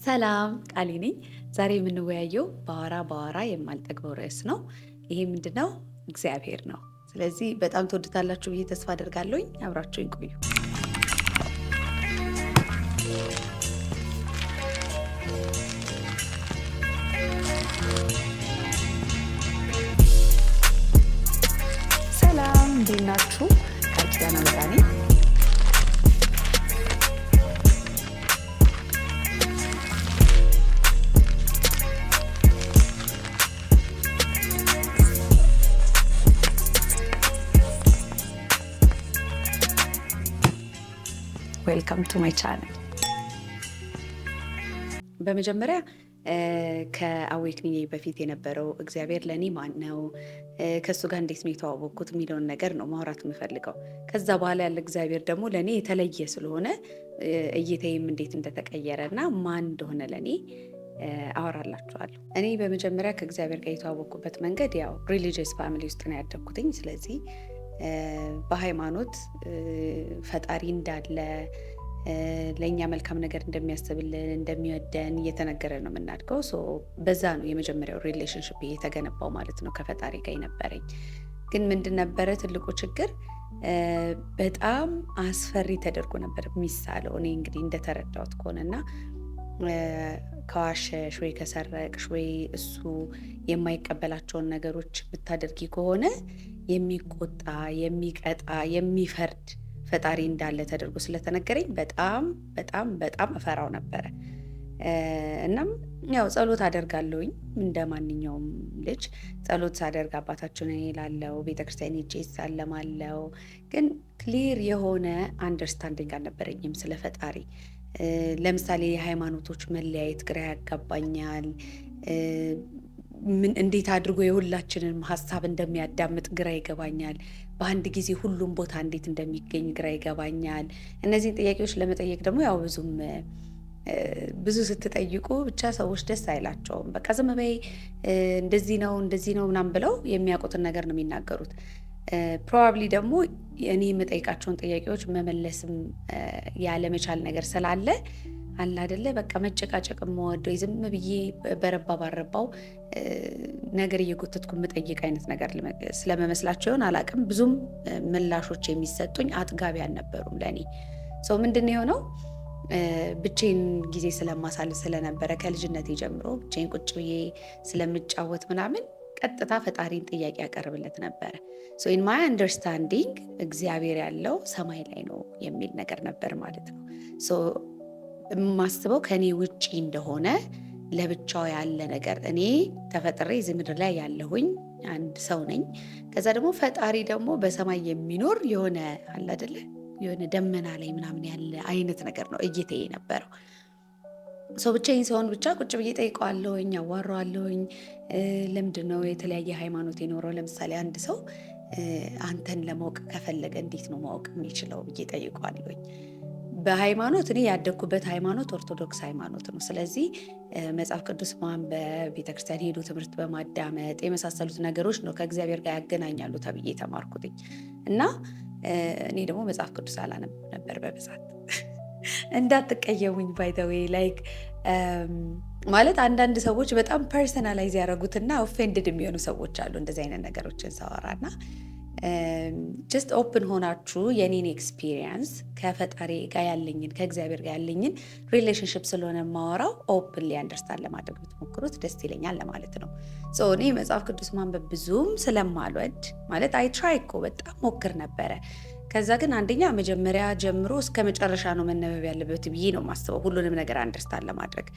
ሰላም ቃሊ ነኝ። ዛሬ የምንወያየው ባወራ የማልጠግበው ርዕስ ነው። ይሄ ምንድነው? እግዚአብሔር ነው። ስለዚህ በጣም ትወዱታላችሁ ብዬ ተስፋ አደርጋለሁኝ። አብራችሁኝ ቆዩ። ሰላም እንዴት ናችሁ? ቃል ኪዳነ ምሕረት ነኝ። ዌልካም ቱ ማይ ቻናል። በመጀመሪያ ከአዌክኒንግ በፊት የነበረው እግዚአብሔር ለእኔ ማን ነው፣ ከእሱ ጋር እንዴት ነው የተዋወቅኩት የሚለውን ነገር ነው ማውራት የምፈልገው። ከዛ በኋላ ያለ እግዚአብሔር ደግሞ ለእኔ የተለየ ስለሆነ እይታዬም እንዴት እንደተቀየረ እና ማን እንደሆነ ለእኔ አወራላችኋለሁ። እኔ በመጀመሪያ ከእግዚአብሔር ጋር የተዋወቅኩበት መንገድ ያው ሪሊጂየስ ፋሚሊ ውስጥ ነው ያደግኩትኝ። ስለዚህ በሃይማኖት ፈጣሪ እንዳለ ለእኛ መልካም ነገር እንደሚያስብልን እንደሚወደን እየተነገረ ነው የምናድገው። በዛ ነው የመጀመሪያው ሪሌሽንሽፕ የተገነባው ማለት ነው ከፈጣሪ ጋር የነበረኝ። ግን ምንድን ነበረ ትልቁ ችግር? በጣም አስፈሪ ተደርጎ ነበር የሚሳለው። እኔ እንግዲህ እንደተረዳሁት ከሆነና ከዋሸሽ ወይ ከሰረቅሽ ወይ እሱ የማይቀበላቸውን ነገሮች ብታደርጊ ከሆነ የሚቆጣ የሚቀጣ የሚፈርድ ፈጣሪ እንዳለ ተደርጎ ስለተነገረኝ በጣም በጣም በጣም እፈራው ነበረ። እናም ያው ጸሎት አደርጋለሁኝ እንደ ማንኛውም ልጅ ጸሎት ሳደርግ አባታችን እላለሁ፣ ቤተክርስቲያን ሄጄ እሳለማለሁ። ግን ክሊር የሆነ አንደርስታንዲንግ አልነበረኝም ስለ ፈጣሪ። ለምሳሌ የሃይማኖቶች መለያየት ግራ ያጋባኛል። እንዴት አድርጎ የሁላችንም ሀሳብ እንደሚያዳምጥ ግራ ይገባኛል። በአንድ ጊዜ ሁሉም ቦታ እንዴት እንደሚገኝ ግራ ይገባኛል። እነዚህን ጥያቄዎች ለመጠየቅ ደግሞ ያው ብዙ ስትጠይቁ ብቻ ሰዎች ደስ አይላቸውም። በቃ ዝም በይ እንደዚህ ነው ምናምን ብለው የሚያውቁትን ነገር ነው የሚናገሩት። ፕሮባብሊ ደግሞ እኔ የምጠይቃቸውን ጥያቄዎች መመለስም ያለመቻል ነገር ስላለ አለ አይደለ፣ በቃ መጨቃጨቅ የምወደው ዝም ብዬ በረባ ባረባው ነገር እየጎተትኩ የምጠይቅ አይነት ነገር ስለመመስላቸው ይሆን አላውቅም። ብዙም ምላሾች የሚሰጡኝ አጥጋቢ አልነበሩም ለእኔ። ሰው ምንድን ነው የሆነው? ብቼን ጊዜ ስለማሳልፍ ስለነበረ ከልጅነቴ ጀምሮ ብቼን ቁጭ ብዬ ስለምጫወት ምናምን ቀጥታ ፈጣሪን ጥያቄ ያቀርብለት ነበረ። ኢን ማይ አንደርስታንዲንግ እግዚአብሔር ያለው ሰማይ ላይ ነው የሚል ነገር ነበር ማለት ነው። የማስበው ከኔ ውጪ እንደሆነ ለብቻው ያለ ነገር፣ እኔ ተፈጥሬ እዚህ ምድር ላይ ያለሁኝ አንድ ሰው ነኝ። ከዛ ደግሞ ፈጣሪ ደግሞ በሰማይ የሚኖር የሆነ አለ አይደለ፣ የሆነ ደመና ላይ ምናምን ያለ አይነት ነገር ነው እይታዬ ነበረው። ብቻዬን ሰውን ብቻ ቁጭ ብዬ ጠይቀዋለሁኝ፣ አዋራዋለሁኝ። ለምንድን ነው የተለያየ ሃይማኖት የኖረው? ለምሳሌ አንድ ሰው አንተን ለማወቅ ከፈለገ እንዴት ነው ማወቅ የሚችለው ብዬ ጠይቀዋለሁኝ። በሃይማኖት እኔ ያደግኩበት ሃይማኖት ኦርቶዶክስ ሃይማኖት ነው። ስለዚህ መጽሐፍ ቅዱስ ማንበብ፣ ቤተክርስቲያን ሄዱ ትምህርት በማዳመጥ የመሳሰሉት ነገሮች ነው ከእግዚአብሔር ጋር ያገናኛሉ ተብዬ የተማርኩትኝ እና እኔ ደግሞ መጽሐፍ ቅዱስ አላነብ ነበር በብዛት። እንዳትቀየሙኝ ባይ ዘ ዌይ ላይክ ማለት አንዳንድ ሰዎች በጣም ፐርሰናላይዝ ያደረጉትና ኦፌንድድ የሚሆኑ ሰዎች አሉ እንደዚህ አይነት ነገሮችን ሳወራና ጀስት ኦፕን ሆናችሁ የኔን ኤክስፒሪየንስ ከፈጣሪ ጋር ያለኝን ከእግዚአብሔር ጋር ያለኝን ሪሌሽንሽፕ ስለሆነ ማወራው ኦፕንሊ አንደርስታንድ ለማድረግ ብትሞክሩት ደስ ይለኛል ለማለት ነው። እኔ መጽሐፍ ቅዱስ ማንበብ ብዙም ስለማልወድ ማለት አይ ትራይ እኮ በጣም ሞክር ነበረ። ከዛ ግን አንደኛ መጀመሪያ ጀምሮ እስከ መጨረሻ ነው መነበብ ያለበት ብዬ ነው ማስበው፣ ሁሉንም ነገር አንደርስታንድ ለማድረግ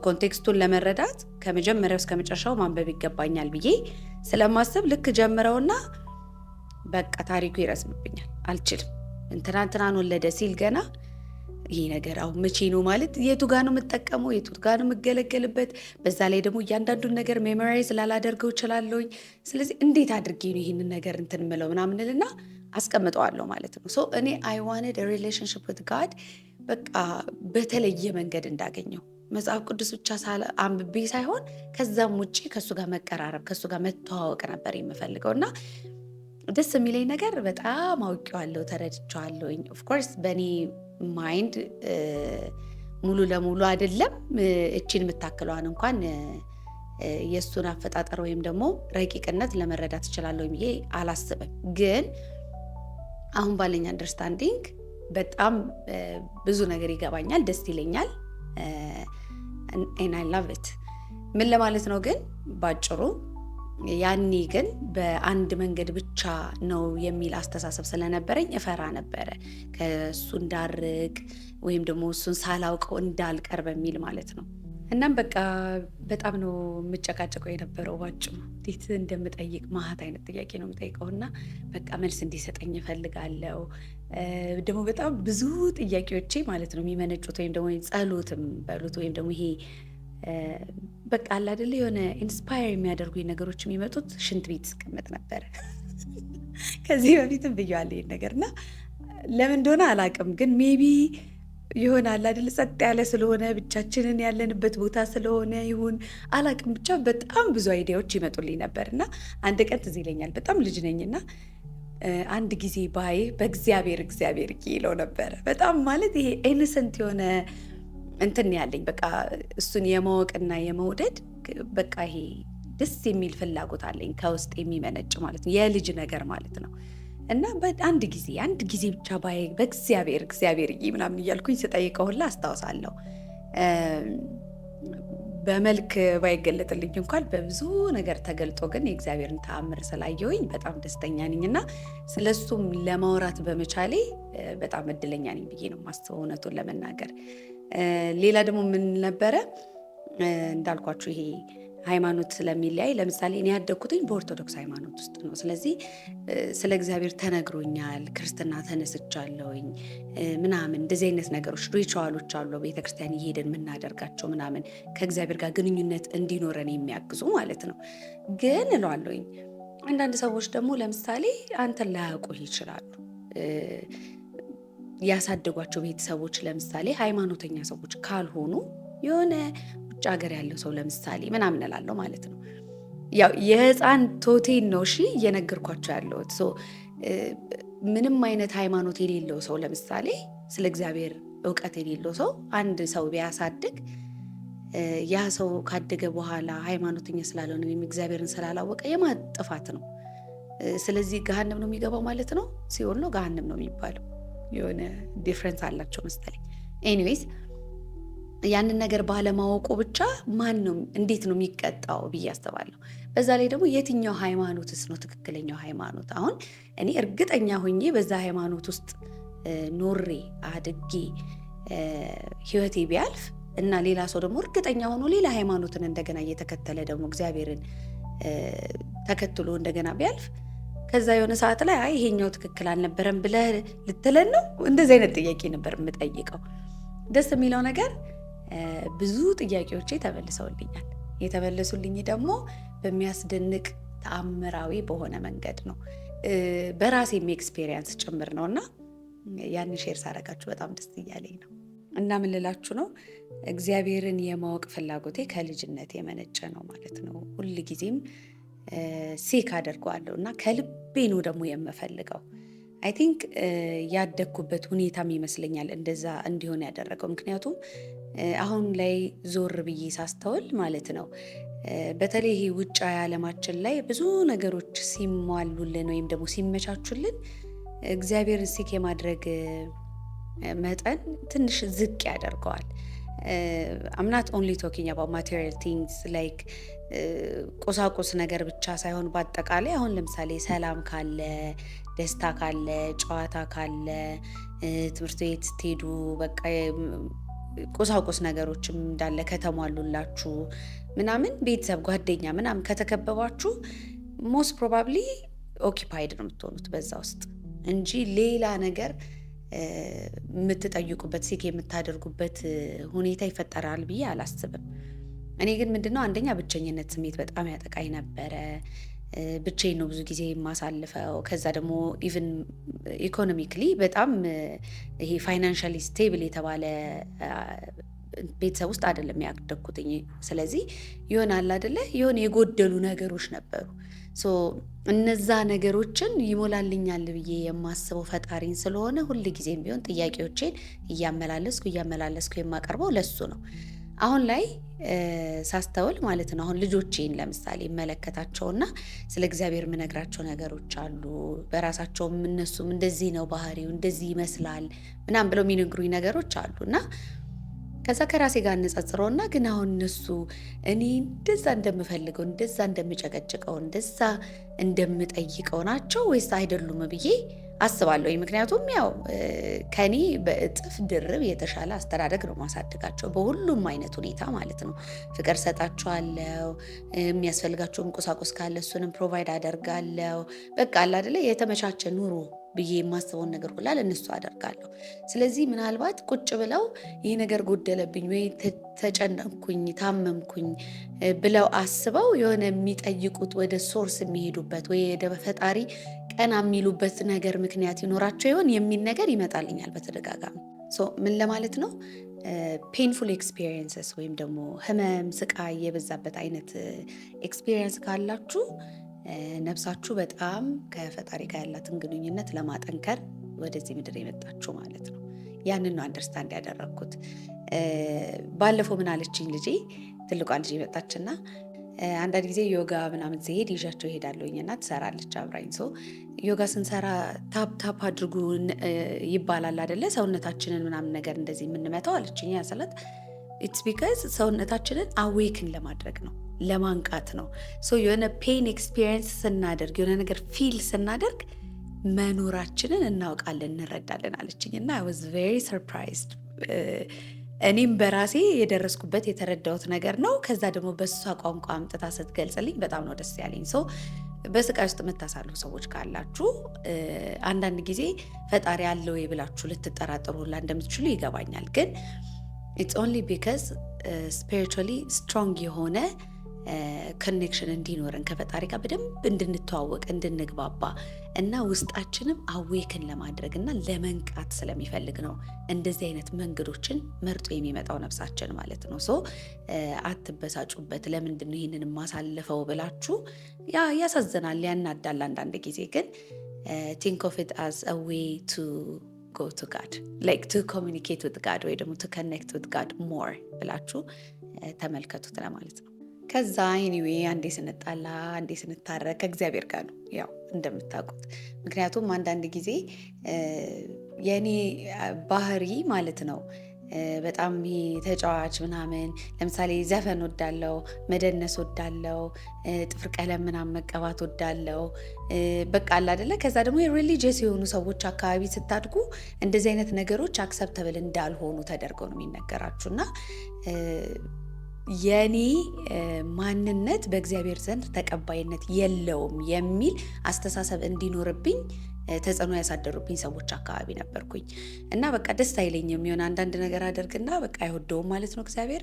ኮንቴክስቱን ለመረዳት ከመጀመሪያው እስከ መጨረሻው ማንበብ ይገባኛል ብዬ ስለማስብ ልክ ጀምረውና በቃ ታሪኩ ይረስምብኛል፣ አልችልም። እንትናን ወለደ ሲል ገና ይሄ ነገር አሁን መቼ ነው ማለት የቱ ጋር ነው የምጠቀመው፣ የቱ ጋር ነው የምገለገልበት? በዛ ላይ ደግሞ እያንዳንዱን ነገር ሜሞራይዝ ላላደርገው እችላለሁኝ። ስለዚህ እንዴት አድርጌ ነው ይህንን ነገር እንትን ምለው ምናምንልና አስቀምጠዋለሁ ማለት ነው። እኔ አይ ዋንድ a relationship with God በቃ በተለየ መንገድ እንዳገኘው መጽሐፍ ቅዱስ ብቻ አንብቤ ሳይሆን ከዛም ውጪ ከሱ ጋር መቀራረብ ከሱ ጋር መተዋወቅ ነበር የምፈልገው እና ደስ የሚለኝ ነገር በጣም አውቄዋለሁ፣ ተረድቼዋለሁኝ። ኦፍኮርስ በእኔ ማይንድ ሙሉ ለሙሉ አይደለም እቺን የምታክለዋን እንኳን የእሱን አፈጣጠር ወይም ደግሞ ረቂቅነት ለመረዳት እችላለሁ ብዬ አላስብም። ግን አሁን ባለኝ አንደርስታንዲንግ በጣም ብዙ ነገር ይገባኛል፣ ደስ ይለኛል። and I love it። ምን ለማለት ነው ግን ባጭሩ ያኔ ግን በአንድ መንገድ ብቻ ነው የሚል አስተሳሰብ ስለነበረኝ እፈራ ነበረ፣ ከእሱ እንዳርቅ ወይም ደግሞ እሱን ሳላውቀው እንዳልቀር በሚል ማለት ነው። እናም በቃ በጣም ነው የምጨቃጨቀው የነበረው። ባጭሩ እንዴት እንደምጠይቅ ማህት አይነት ጥያቄ ነው የምጠይቀውና በቃ መልስ እንዲሰጠኝ እፈልጋለሁ። ደግሞ በጣም ብዙ ጥያቄዎቼ ማለት ነው የሚመነጩት ወይም ደግሞ ጸሎትም በሉት ወይም ደግሞ ይሄ በቃ አለ አይደለ የሆነ ኢንስፓየር የሚያደርጉኝ ነገሮች የሚመጡት ሽንት ቤት ስቀመጥ ነበረ። ከዚህ በፊትም ብያለሁ ይሄን ነገርና ለምን እንደሆነ አላውቅም፣ ግን ሜቢ ይሆናል አይደል ጸጥ ያለ ስለሆነ ብቻችንን ያለንበት ቦታ ስለሆነ ይሁን አላውቅም፣ ብቻ በጣም ብዙ አይዲያዎች ይመጡልኝ ነበርና አንድ ቀን ትዝ ይለኛል፣ በጣም ልጅ ነኝና አንድ ጊዜ ባይ በእግዚአብሔር ይለው ነበረ። በጣም ማለት ይሄ ኢነሰንት የሆነ እንትን ያለኝ በቃ እሱን የማወቅና የመውደድ በቃ ይሄ ደስ የሚል ፍላጎት አለኝ ከውስጥ የሚመነጭ ማለት ነው፣ የልጅ ነገር ማለት ነው። እና አንድ ጊዜ ብቻ ባይ በእግዚአብሔር ምናምን እያልኩኝ ስጠይቀው ሁላ አስታውሳለሁ። በመልክ ባይገለጥልኝ እንኳን በብዙ ነገር ተገልጦ ግን የእግዚአብሔርን ተአምር ስላየሁኝ በጣም ደስተኛ ነኝ እና ስለሱም ለማውራት በመቻሌ በጣም እድለኛ ነኝ ብዬ ነው የማስበው እውነቱን ለመናገር። ሌላ ደግሞ ምን ነበረ እንዳልኳችሁ ይሄ ሃይማኖት ስለሚለያይ፣ ለምሳሌ እኔ ያደግኩትኝ በኦርቶዶክስ ሃይማኖት ውስጥ ነው። ስለዚህ ስለ እግዚአብሔር ተነግሮኛል፣ ክርስትና ተነስቻለሁኝ ምናምን እንደዚህ አይነት ነገሮች ሪቹዋሎች አሉ ቤተክርስቲያን እየሄድን የምናደርጋቸው ምናምን ከእግዚአብሔር ጋር ግንኙነት እንዲኖረን የሚያግዙ ማለት ነው። ግን እለዋለሁኝ አንዳንድ ሰዎች ደግሞ ለምሳሌ አንተን ላያውቁህ ይችላሉ። ያሳደጓቸው ቤተሰቦች ለምሳሌ ሃይማኖተኛ ሰዎች ካልሆኑ የሆነ ውጭ ሀገር ያለው ሰው ለምሳሌ ምናምን እላለሁ ማለት ነው። ያው የህፃን ቶቴን ነው እሺ እየነገርኳቸው ያለሁት። ምንም አይነት ሃይማኖት የሌለው ሰው ለምሳሌ ስለ እግዚአብሔር እውቀት የሌለው ሰው አንድ ሰው ቢያሳድግ ያ ሰው ካደገ በኋላ ሃይማኖተኛ ስላልሆነ ወይም እግዚአብሔርን ስላላወቀ የማጥፋት ነው። ስለዚህ ገሃነም ነው የሚገባው ማለት ነው። ሲኦል ነው ገሃነም ነው የሚባለው። የሆነ ዲፍረንስ አላቸው መሰለኝ። ኤኒዌይስ ያንን ነገር ባለማወቁ ብቻ ማን ነው እንዴት ነው የሚቀጣው ብዬ አስባለሁ። በዛ ላይ ደግሞ የትኛው ሃይማኖትስ ነው ትክክለኛው ሃይማኖት? አሁን እኔ እርግጠኛ ሆኜ በዛ ሃይማኖት ውስጥ ኖሬ አድጌ ህይወቴ ቢያልፍ እና ሌላ ሰው ደግሞ እርግጠኛ ሆኖ ሌላ ሃይማኖትን እንደገና እየተከተለ ደግሞ እግዚአብሔርን ተከትሎ እንደገና ቢያልፍ ከዛ የሆነ ሰዓት ላይ አይ ይሄኛው ትክክል አልነበረም ብለህ ልትለን ነው? እንደዚህ አይነት ጥያቄ ነበር የምጠይቀው። ደስ የሚለው ነገር ብዙ ጥያቄዎቼ ተመልሰውልኛል። የተመለሱልኝ ደግሞ በሚያስደንቅ ተአምራዊ በሆነ መንገድ ነው፣ በራሴም ኤክስፔሪየንስ ጭምር ነውና ያን ሼር ሳደርጋችሁ በጣም ደስ እያለኝ ነው። እና ምን ልላችሁ ነው፣ እግዚአብሔርን የማወቅ ፍላጎቴ ከልጅነት የመነጨ ነው ማለት ነው። ሁል ጊዜም ሴክ አደርገዋለሁ እና ከልቤ ነው ደግሞ የምፈልገው። አይ ቲንክ ያደግኩበት ሁኔታም ይመስለኛል እንደዛ እንዲሆን ያደረገው። ምክንያቱም አሁን ላይ ዞር ብዬ ሳስተውል ማለት ነው በተለይ ይሄ ውጫዊ ዓለማችን ላይ ብዙ ነገሮች ሲሟሉልን ወይም ደግሞ ሲመቻቹልን እግዚአብሔርን ሴክ የማድረግ መጠን ትንሽ ዝቅ ያደርገዋል። I'm not only talking about material things like ቁሳቁስ ነገር ብቻ ሳይሆን በአጠቃላይ አሁን ለምሳሌ ሰላም ካለ፣ ደስታ ካለ፣ ጨዋታ ካለ፣ ትምህርት ቤት ስትሄዱ በቃ ቁሳቁስ ነገሮችም እንዳለ ከተሟሉላችሁ ምናምን ቤተሰብ፣ ጓደኛ ምናምን ከተከበባችሁ ሞስት ፕሮባብሊ ኦኪፓይድ ነው የምትሆኑት በዛ ውስጥ እንጂ ሌላ ነገር የምትጠይቁበት ሴክ የምታደርጉበት ሁኔታ ይፈጠራል ብዬ አላስብም። እኔ ግን ምንድነው አንደኛ ብቸኝነት ስሜት በጣም ያጠቃኝ ነበረ። ብቻዬን ነው ብዙ ጊዜ የማሳልፈው። ከዛ ደግሞ ኢቭን ኢኮኖሚክሊ በጣም ይሄ ፋይናንሻሊ ስቴብል የተባለ ቤተሰብ ውስጥ አይደለም ያደግኩትኝ። ስለዚህ ይሆናል አይደለ የሆነ የጎደሉ ነገሮች ነበሩ። ሶ እነዛ ነገሮችን ይሞላልኛል ብዬ የማስበው ፈጣሪን ስለሆነ ሁል ጊዜም ቢሆን ጥያቄዎቼን እያመላለስኩ የማቀርበው ለሱ ነው። አሁን ላይ ሳስተውል ማለት ነው። አሁን ልጆቼን ለምሳሌ እመለከታቸውና ስለ እግዚአብሔር የምነግራቸው ነገሮች አሉ። በራሳቸውም እነሱም እንደዚህ ነው ባህሪው፣ እንደዚህ ይመስላል ምናምን ብለው የሚነግሩኝ ነገሮች አሉ እና ከዛ ከራሴ ጋር አነጻጽረውና ግን አሁን እነሱ እኔ እንደዛ እንደምፈልገው፣ እንደዛ እንደምጨቀጭቀው፣ እንደዛ እንደምጠይቀው ናቸው ወይስ አይደሉም ብዬ አስባለሁ። ምክንያቱም ያው ከኔ በእጥፍ ድርብ የተሻለ አስተዳደግ ነው ማሳደጋቸው በሁሉም አይነት ሁኔታ ማለት ነው። ፍቅር ሰጣቸዋለሁ፣ የሚያስፈልጋቸውን ቁሳቁስ ካለ እሱንም ፕሮቫይድ አደርጋለሁ። በቃ አለ አይደለ የተመቻቸ ኑሮ ብዬ የማስበውን ነገር ሁላ ለእነሱ አደርጋለሁ። ስለዚህ ምናልባት ቁጭ ብለው ይህ ነገር ጎደለብኝ ወይ ተጨነቅኩኝ፣ ታመምኩኝ ብለው አስበው የሆነ የሚጠይቁት ወደ ሶርስ የሚሄዱበት ወይ ወደ ፈጣሪ ቀና የሚሉበት ነገር ምክንያት ይኖራቸው ይሆን የሚል ነገር ይመጣልኛል በተደጋጋሚ። ምን ለማለት ነው? ፔንፉል ኤክስፒሪየንስስ ወይም ደግሞ ህመም፣ ስቃይ የበዛበት አይነት ኤክስፒሪየንስ ካላችሁ ነፍሳችሁ በጣም ከፈጣሪ ጋር ያላትን ግንኙነት ለማጠንከር ወደዚህ ምድር የመጣችሁ ማለት ነው። ያንን ነው አንደርስታንድ ያደረግኩት። ባለፈው ምን አለችኝ ልጄ፣ ትልቋ ልጄ መጣችና አንዳንድ ጊዜ ዮጋ ምናምን ሲሄድ ይዣቸው ይሄዳለሁኝና ትሰራለች አብራኝ። ዮጋ ስንሰራ ታፕ አድርጉ ይባላል አይደለ? ሰውነታችንን ምናምን ነገር እንደዚህ የምንመታው አለችኝ። ያሰላት ኢትስ ቢካዝ ሰውነታችንን አዌክን ለማድረግ ነው፣ ለማንቃት ነው። የሆነ ፔን ኤክስፒሪየንስ ስናደርግ፣ የሆነ ነገር ፊል ስናደርግ መኖራችንን እናውቃለን፣ እንረዳለን አለችኝ እና አይ ዋዝ ቬሪ ሰርፕራይዝድ። እኔም በራሴ የደረስኩበት የተረዳሁት ነገር ነው። ከዛ ደግሞ በሷ ቋንቋ አምጥታ ስትገልጽልኝ በጣም ነው ደስ ያለኝ። በስቃይ ውስጥ የምታሳልፉ ሰዎች ካላችሁ አንዳንድ ጊዜ ፈጣሪ አለው ብላችሁ ልትጠራጠሩ ሁላ እንደምትችሉ ይገባኛል። ግን ኢትስ ኦንሊ ቢካዝ ስፒሪቹዋሊ ስትሮንግ የሆነ ኮኔክሽን እንዲኖረን ከፈጣሪ ጋር በደንብ እንድንተዋወቅ፣ እንድንግባባ እና ውስጣችንም አዌክን ለማድረግ እና ለመንቃት ስለሚፈልግ ነው እንደዚህ አይነት መንገዶችን መርጦ የሚመጣው ነፍሳችን ማለት ነው። አትበሳጩበት። ለምንድን ነው ይህንን የማሳልፈው ብላችሁ ያሳዝናል፣ ያናዳል አንዳንድ ጊዜ። ግን ቲንክ ኦፍ ኢት አዝ አ ዌይ ቱ go to God, like to communicate with God ወይ ደግሞ to connect with God more ብላችሁ ተመልከቱት ለማለት ነው። ከዛ ኤኒዌይ አንዴ ስንጣላ አንዴ ስንታረቅ ከእግዚአብሔር ጋር ነው ያው እንደምታውቁት። ምክንያቱም አንዳንድ ጊዜ የኔ ባህሪ ማለት ነው በጣም ተጫዋች ምናምን፣ ለምሳሌ ዘፈን ወዳለው፣ መደነስ ወዳለው፣ ጥፍር ቀለም ምናምን መቀባት ወዳለው፣ በቃ አለ አይደለ። ከዛ ደግሞ የሪሊጂየስ የሆኑ ሰዎች አካባቢ ስታድጉ እንደዚህ አይነት ነገሮች አክሰፕተብል እንዳልሆኑ ተደርገው ነው የሚነገራችሁና የኔ ማንነት በእግዚአብሔር ዘንድ ተቀባይነት የለውም የሚል አስተሳሰብ እንዲኖርብኝ ተጽዕኖ ያሳደሩብኝ ሰዎች አካባቢ ነበርኩኝ እና በቃ ደስ አይለኝም። የሆነ አንዳንድ ነገር አደርግና በቃ አይወደውም ማለት ነው እግዚአብሔር፣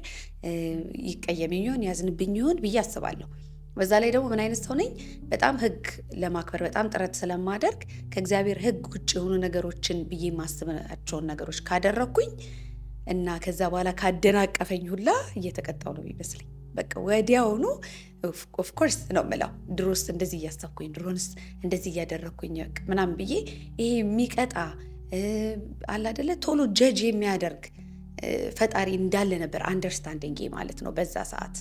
ይቀየመኝ ይሆን ያዝንብኝ ይሆን ብዬ አስባለሁ። በዛ ላይ ደግሞ ምን አይነት ሰው ነኝ? በጣም ህግ ለማክበር በጣም ጥረት ስለማደርግ ከእግዚአብሔር ህግ ውጭ የሆኑ ነገሮችን ብዬ ማስባቸውን ነገሮች ካደረግኩኝ እና ከዛ በኋላ ካደናቀፈኝ ሁላ እየተቀጣው ነው የሚመስለኝ። በቃ ወዲያውኑ ኦፍኮርስ ነው የምለው። ድሮስ እንደዚህ እያሰብኩኝ፣ ድሮንስ እንደዚህ እያደረግኩኝ ምናምን ብዬ ይሄ የሚቀጣ አለ አይደለ ቶሎ ጀጅ የሚያደርግ ፈጣሪ እንዳለ ነበር አንደርስታንዲንግ ማለት ነው በዛ ሰዓት።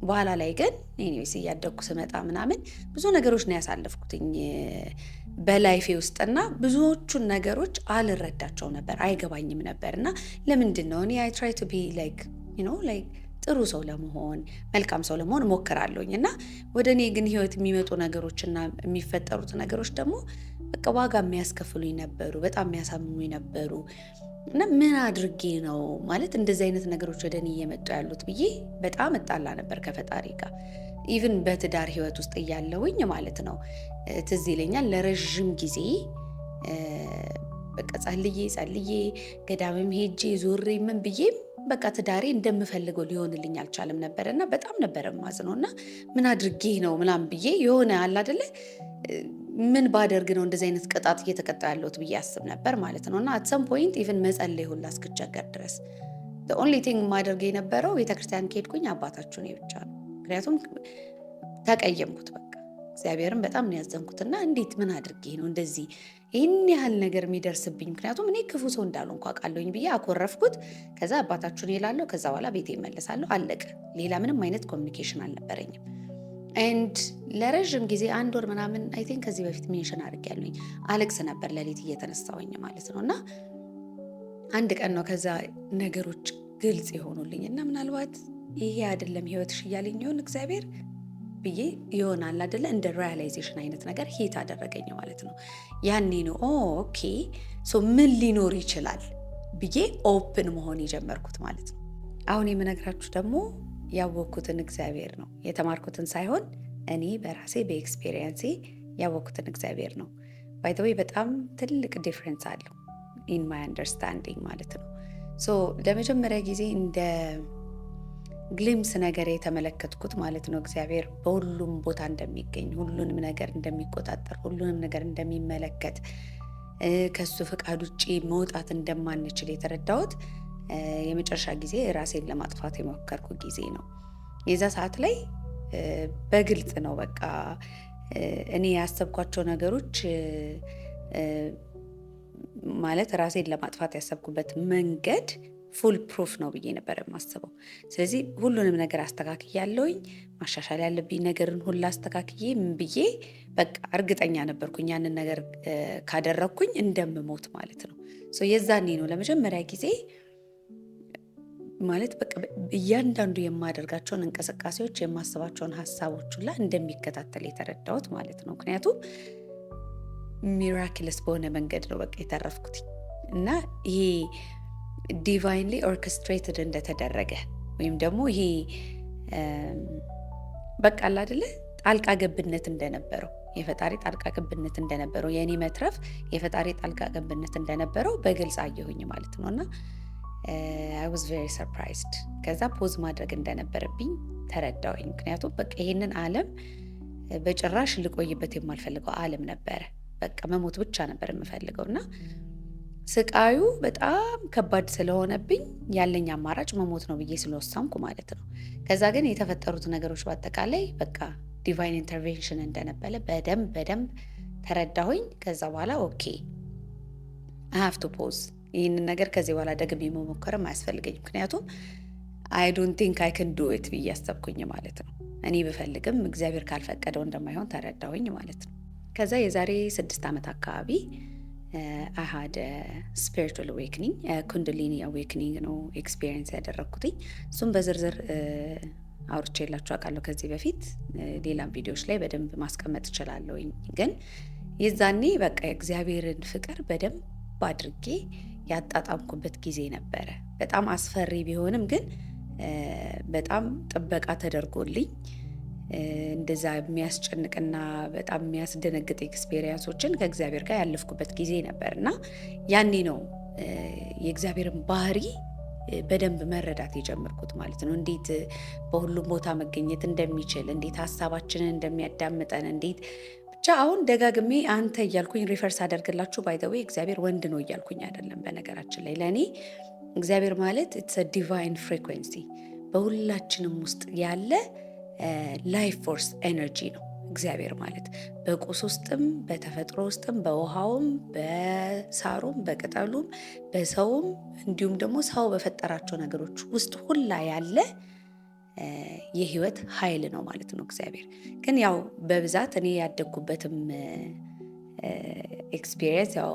በኋላ ላይ ግን ኤኒዌይስ እያደግኩ ስመጣ ምናምን ብዙ ነገሮች ነው ያሳለፍኩትኝ በላይፌ ውስጥና ብዙዎቹን ነገሮች አልረዳቸው ነበር፣ አይገባኝም ነበር። እና ለምንድን ነው እኔ አይ ትራይ ቱ ቢ ላይክ ጥሩ ሰው ለመሆን መልካም ሰው ለመሆን እሞክራለሁኝ እና ወደ እኔ ግን ህይወት የሚመጡ ነገሮችና የሚፈጠሩት ነገሮች ደግሞ በቃ ዋጋ የሚያስከፍሉኝ ነበሩ፣ በጣም የሚያሳምሙኝ ነበሩ። እና ምን አድርጌ ነው ማለት እንደዚህ አይነት ነገሮች ወደ እኔ እየመጡ ያሉት ብዬ በጣም እጣላ ነበር ከፈጣሪ ጋር። ኢቭን በትዳር ህይወት ውስጥ እያለሁኝ ማለት ነው ትዝ ይለኛል ለረዥም ጊዜ በቃ ጸልዬ ገዳምም ሄጄ ዞሬ ምን ብዬም በቃ ትዳሬ እንደምፈልገው ሊሆንልኝ አልቻለም ነበር እና በጣም ነበር ማዝነው እና ምን አድርጌ ነው ምናምን ብዬ የሆነ አለ አይደለ ምን ባደርግ ነው እንደዚህ አይነት ቅጣት እየተቀጣ ያለሁት ብዬ አስብ ነበር ማለት ነው። እና at some point even መጸለይ ሁላ እስክቸገር ድረስ the only thing ማድረግ የነበረው ቤተክርስቲያን ከሄድኩኝ አባታችሁ ነው ብቻ ነው። ምክንያቱም ተቀየምኩት፣ በቃ እግዚአብሔርን በጣም ነው ያዘንኩትና እንዴት ምን አድርጌ ነው እንደዚህ ይህን ያህል ነገር የሚደርስብኝ? ምክንያቱም እኔ ክፉ ሰው እንዳልሆንኩ አውቃለሁኝ ብዬ አኮረፍኩት። ከዛ አባታችሁን ይላለሁ። ከዛ በኋላ ቤቴ እመለሳለሁ። አለቀ። ሌላ ምንም አይነት ኮሚኒኬሽን አልነበረኝም። ኤንድ ለረዥም ጊዜ 1 ወር ምናምን አይ ቲንክ ከዚህ በፊት ሜንሽን አድርጌያለሁኝ አለቅስ ነበር ሌሊት እየተነሳሁኝ ማለት ነው። እና አንድ ቀን ነው ከዛ ነገሮች ግልጽ የሆኑልኝ እና ምናልባት ይሄ አይደለም ህይወትሽ እያለኝ ይሆን እግዚአብሔር ብዬ ይሆናል አይደለ እንደ ሪያላይዜሽን አይነት ነገር ሂት አደረገኝ ማለት ነው። ያኔ ነው ኦኬ ሶ ምን ሊኖር ይችላል ብዬ ኦፕን መሆን የጀመርኩት ማለት ነው። አሁን የምነግራችሁ ደግሞ ያወቅኩትን እግዚአብሔር ነው፣ የተማርኩትን ሳይሆን እኔ በራሴ በኤክስፔሪየንሴ ያወቅኩትን እግዚአብሔር ነው። ባይ ዘ ዌይ በጣም ትልቅ ዲፍረንስ አለው ኢን ማይ አንደርስታንዲንግ ማለት ነው። ሶ ለመጀመሪያ ጊዜ እንደ ግሊምስ ነገር የተመለከትኩት ማለት ነው እግዚአብሔር በሁሉም ቦታ እንደሚገኝ፣ ሁሉንም ነገር እንደሚቆጣጠር፣ ሁሉንም ነገር እንደሚመለከት፣ ከሱ ፍቃድ ውጭ መውጣት እንደማንችል የተረዳሁት የመጨረሻ ጊዜ ራሴን ለማጥፋት የሞከርኩ ጊዜ ነው። የዛ ሰዓት ላይ በግልጽ ነው በቃ እኔ ያሰብኳቸው ነገሮች ማለት ራሴን ለማጥፋት ያሰብኩበት መንገድ ፉል ፕሩፍ ነው ብዬ ነበር የማስበው። ስለዚህ ሁሉንም ነገር አስተካክያለሁኝ፣ ማሻሻል ያለብኝ ነገርን ሁሉ አስተካክዬ ምን ብዬ በቃ እርግጠኛ ነበርኩኝ ያንን ነገር ካደረግኩኝ እንደምሞት ማለት ነው። የዛኔ ነው ለመጀመሪያ ጊዜ ማለት በቃ እያንዳንዱ የማደርጋቸውን እንቅስቃሴዎች የማስባቸውን ሀሳቦች ሁላ እንደሚከታተል የተረዳሁት ማለት ነው። ምክንያቱም ሚራክለስ በሆነ መንገድ ነው በቃ የተረፍኩት እና ይሄ ዲቫይንሊ ኦርኬስትሬትድ እንደተደረገ ወይም ደግሞ ይሄ በቃ አይደለ ጣልቃ ገብነት እንደነበረው የፈጣሪ ጣልቃ ገብነት እንደነበረው የኔ መትረፍ የፈጣሪ ጣልቃ ገብነት እንደነበረው በግልጽ አየሁኝ ማለት ነውና I was very surprised። ከዛ ፖዝ ማድረግ እንደነበረብኝ ተረዳሁኝ። ምክንያቱም በቃ ይሄንን ዓለም በጭራሽ ልቆይበት የማልፈልገው ዓለም ነበረ። በቃ መሞት ብቻ ነበር የምፈልገውና ስቃዩ በጣም ከባድ ስለሆነብኝ ያለኝ አማራጭ መሞት ነው ብዬ ስለወሰንኩ ማለት ነው። ከዛ ግን የተፈጠሩት ነገሮች በአጠቃላይ በቃ ዲቫይን ኢንተርቬንሽን እንደነበረ በደንብ ተረዳሁኝ። ከዛ በኋላ ኦኬ I have to pause። ይህንን ነገር ከዚህ በኋላ ደግሜ መሞከርም አያስፈልገኝም። ምክንያቱም I don't think I can do it ብዬ አሰብኩኝ ማለት ነው። እኔ ብፈልግም እግዚአብሔር ካልፈቀደው እንደማይሆን ተረዳሁኝ ማለት ነው። ከዛ የዛሬ 6 ዓመት አካባቢ I had a spiritual awakening, ኩንድሊኒ awakening ነው ኤክስፒሪየንስ ያደረግኩትኝ። እሱም በዝርዝር አውርቼላችሁ አውቃለሁ ከዚህ በፊት ሌላም ቪዲዮዎች ላይ በደንብ ማስቀመጥ እችላለሁኝ። ግን የዛኔ በቃ የእግዚአብሔርን ፍቅር በደንብ አድርጌ ያጣጣምኩበት ጊዜ ነበረ። በጣም አስፈሪ ቢሆንም ግን በጣም ጥበቃ ተደርጎልኝ እንደዛ የሚያስጨንቅና በጣም የሚያስደነግጥ ኤክስፔሪየንሶችን ከእግዚአብሔር ጋር ያለፍኩበት ጊዜ ነበርና ያኔ ነው የእግዚአብሔርን ባህሪ በደንብ መረዳት የጀመርኩት ማለት ነው። እንዴት በሁሉም ቦታ መገኘት እንደሚችል፣ እንዴት ሀሳባችንን እንደሚያዳምጠን፣ እንዴት ብቻ አሁን ደጋግሜ አንተ እያልኩኝ ሪፈርስ አደርግላችሁ ባይ ዘ ዌይ እግዚአብሔር ወንድ ነው እያልኩኝ አይደለም። በነገራችን ላይ ለእኔ እግዚአብሔር ማለት ኢትስ አ ዲቫይን ፍሪኩዌንሲ በሁላችንም ውስጥ ያለ ላይፍ ፎርስ ኤነርጂ ነው እግዚአብሔር ማለት። በቁስ ውስጥም በተፈጥሮ ውስጥም በውሃውም በሳሩም በቅጠሉም በሰውም እንዲሁም ደግሞ ሰው በፈጠራቸው ነገሮች ውስጥ ሁላ ያለ የህይወት ኃይል ነው ማለት ነው እግዚአብሔር። ግን ያው በብዛት እኔ ያደግኩበትም ኤክስፒሪየንስ ያው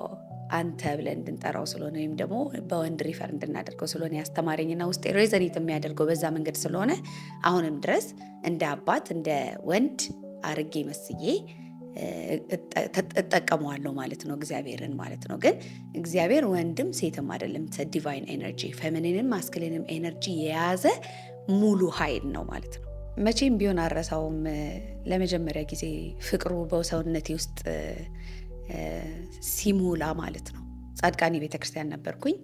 አንተ ብለን እንድንጠራው ስለሆነ ወይም ደግሞ በወንድ ሪፈር እንድናደርገው ስለሆነ ያስተማረኝና ውስጤ ሬዘኔት የሚያደርገው በዛ መንገድ ስለሆነ አሁንም ድረስ እንደ አባት እንደ ወንድ አርጌ መስዬ እጠቀመዋለሁ ማለት ነው እግዚአብሔርን ማለት ነው። ግን እግዚአብሔር ወንድም ሴትም አይደለም። ዲቫይን ኤነርጂ ፌሚኒንም ማስኩሊንም ኤነርጂ የያዘ ሙሉ ኃይል ነው ማለት ነው። መቼም ቢሆን አረሳውም ለመጀመሪያ ጊዜ ፍቅሩ በሰውነቴ ውስጥ ሲሞላ ማለት ነው። ጻድቃኔ ቤተክርስቲያን ነበርኩኝ።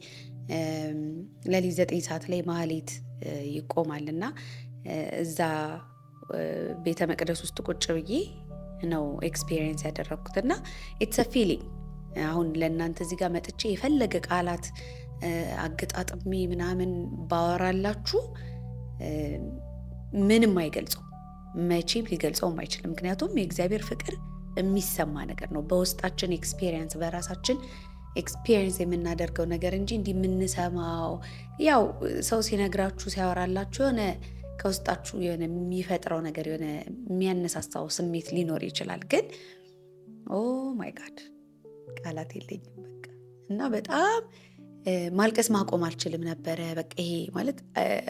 ለሊት 9 ሰዓት ላይ ማህሌት ይቆማልና እዛ ቤተ መቅደስ ውስጥ ቁጭ ብዬ ነው ኤክስፒሪየንስ ያደረግኩትና ኢትስ አ ፊሊንግ። አሁን ለእናንተ እዚህ ጋር መጥቼ የፈለገ ቃላት አገጣጥሜ ምናምን ባወራላችሁ ምንም አይገልጸው። መቼም ሊገልጸውም አይችልም። ምክንያቱም የእግዚአብሔር ፍቅር የሚሰማ ነገር ነው። በውስጣችን ኤክስፒሪየንስ በራሳችን ኤክስፒሪየንስ የምናደርገው ነገር እንጂ እንዲህ የምንሰማው ያው ሰው ሲነግራችሁ ሲያወራላችሁ የሆነ ከውስጣችሁ የሆነ የሚፈጥረው ነገር የሆነ የሚያነሳሳው ስሜት ሊኖር ይችላል። ግን ኦ ማይ ጋድ ቃላት የለኝም በቃ። እና በጣም ማልቀስ ማቆም አልችልም ነበረ። በቃ ይሄ ማለት